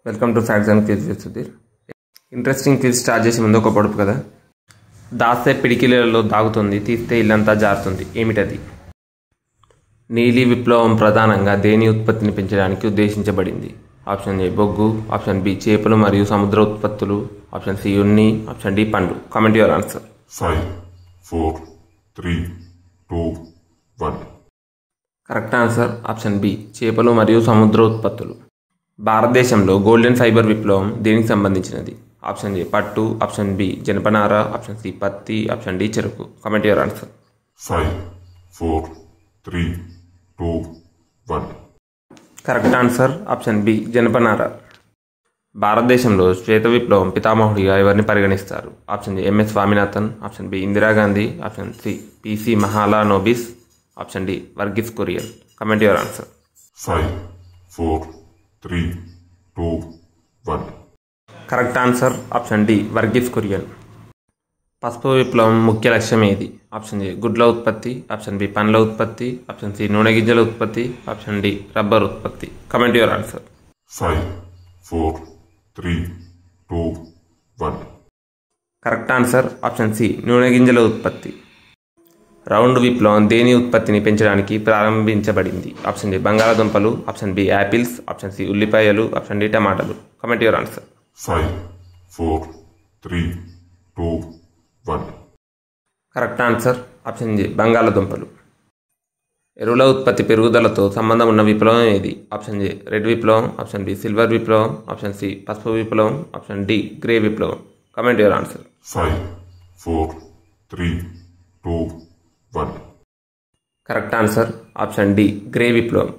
Welcome to facts and quiz with Sudheer. Interesting quiz start చేసే ముందు ఒక పొడుపు కదా. దాస్తే పిడికిలలో దాగుతుంది, తీస్తే ఇల్లంతా జారుతుంది. ఏమిటది? నీలి విప్లవం ప్రధానంగా దేని ఉత్పత్తిని పెంచడానికి ఉద్దేశించబడింది? ఆప్షన్ ఏ బొగ్గు, ఆప్షన్ బి చేపలు మరియు సముద్ర ఉత్పత్తులు, ఆప్షన్ సి ఉన్ని, ఆప్షన్ డి పండ్లు. Comment your answer. 5, 4, 3, 2, 1. Correct answer option B చేపలు మరియు సముద్ర ఉత్పత్తులు. భారతదేశంలో గోల్డెన్ ఫైబర్ విప్లవం దేనికి సంబంధించినది? ఆప్షన్ ఏ పట్టు, ఆప్షన్ బి జనపనార, ఆప్షన్ సి పత్తి, ఆప్షన్ డి చెరుకు. Comment your answer. 5, 4, 3, 2, 1. Correct answer option B జనపనార. భారతదేశంలో శ్వేత విప్లవం పితామహుడిగా ఎవరిని పరిగణిస్తారు? Option A MS Swaminathan, option B Indira Gandhi, option C PC Mahalanobis, option D Verghese Kurian. Comment your answer. 5, 4, 3, 2, 1. Correct answer option D Verghese Kurian. పసుపు విప్లవం ముఖ్య లక్ష్యం ఏది? ఆప్షన్ ఏ గుడ్ల ఉత్పత్తి, ఆప్షన్ బి పండ్ల ఉత్పత్తి, ఆప్షన్ సి నూనె గింజల ఉత్పత్తి, ఆప్షన్ డి రబ్బర్ ఉత్పత్తి. Comment your answer. 5, 4, 3, 2, 1. Correct answer option C నూనె గింజల ఉత్పత్తి. రౌండ్ విప్లవం దేని ఉత్పత్తిని పెంచడానికి ప్రారంభించబడింది? ఆప్షన్ ఏ బంగాళాదుంపలు, option B apples, option C ఉల్లిపాయలు, ఆప్షన్ డి టమాటాలు. Comment your answer. 5, 4, 3, 2, 1. Correct answer option A బంగాళాదుంపలు. ఎరువుల ఉత్పత్తి పెరుగుదలతో సంబంధం ఉన్న విప్లవం ఏది? ఆప్షన్ ఏ రెడ్ విప్లవం, ఆప్షన్ బి సిల్వర్ విప్లవం, ఆప్షన్ సి పసుపు విప్లవం, ఆప్షన్ డి గ్రే విప్లవం. Comment your answer. 5, 4, 3, 2, 1. Correct answer option D grey విప్లవం.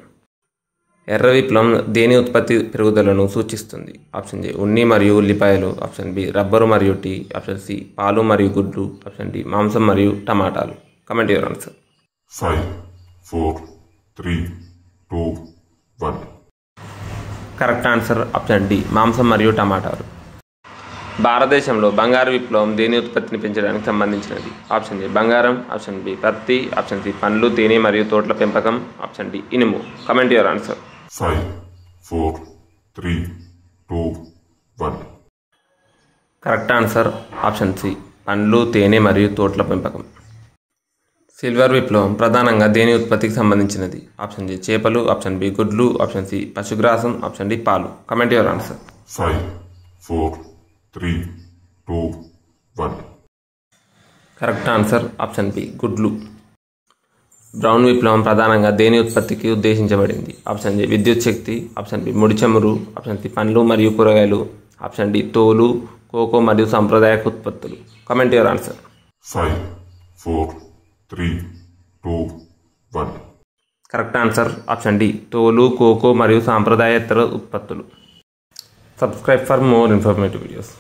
ఎర్ర విప్లవం దేని ఉత్పత్తి పెరుగుదలను సూచిస్తుంది? ఆప్షన్ ఏ ఉన్ని మరియు ఉల్లిపాయలు, ఆప్షన్ బి రబ్బరు మరియు టీ, ఆప్షన్ సి పాలు మరియు గుడ్లు, ఆప్షన్ డి మాంసం మరియు టమాటాలు. Comment your answer. 5, 4, 3, 2, 1. Correct answer option D మాంసం మరియు టమాటాలు. భారతదేశంలో బంగారు విప్లవం దేని ఉత్పత్తిని పెంచడానికి సంబంధించినది? ఆప్షన్ ఏ బంగారం, ఆప్షన్ బి పత్తి, ఆప్షన్ సి పండ్లు, తేనె మరియు తోటల పెంపకం, ఆప్షన్ డి ఇనుము. Comment your answer. 5, 4, 3, 2, 1. Correct answer option C పండ్లు, తేనె మరియు తోటల పెంపకం. సిల్వర్ విప్లవం ప్రధానంగా దేని ఉత్పత్తికి సంబంధించినది? ఆప్షన్ ఏ చేపలు, ఆప్షన్ బి గుడ్లు, ఆప్షన్ సి పశుగ్రాసం, ఆప్షన్ డి పాలు. Comment your answer. 5, 4, 3, 2, 1. Correct answer option B గుడ్లు. బ్రౌన్ విప్లవం ప్రధానంగా దేని ఉత్పత్తికి ఉద్దేశించబడింది? ఆప్షన్ ఏ విద్యుత్ శక్తి, ఆప్షన్ బి ముడి చమురు, ఆప్షన్ సి పండ్లు మరియు కూరగాయలు, ఆప్షన్ డి తోలు, కోకో మరియు సాంప్రదాయక ఉత్పత్తులు. Comment your answer. 5, 4, 3, 2, 1. Correct answer option D తోలు, కోకో మరియు సాంప్రదాయేతర ఉత్పత్తులు. Subscribe for more informative videos.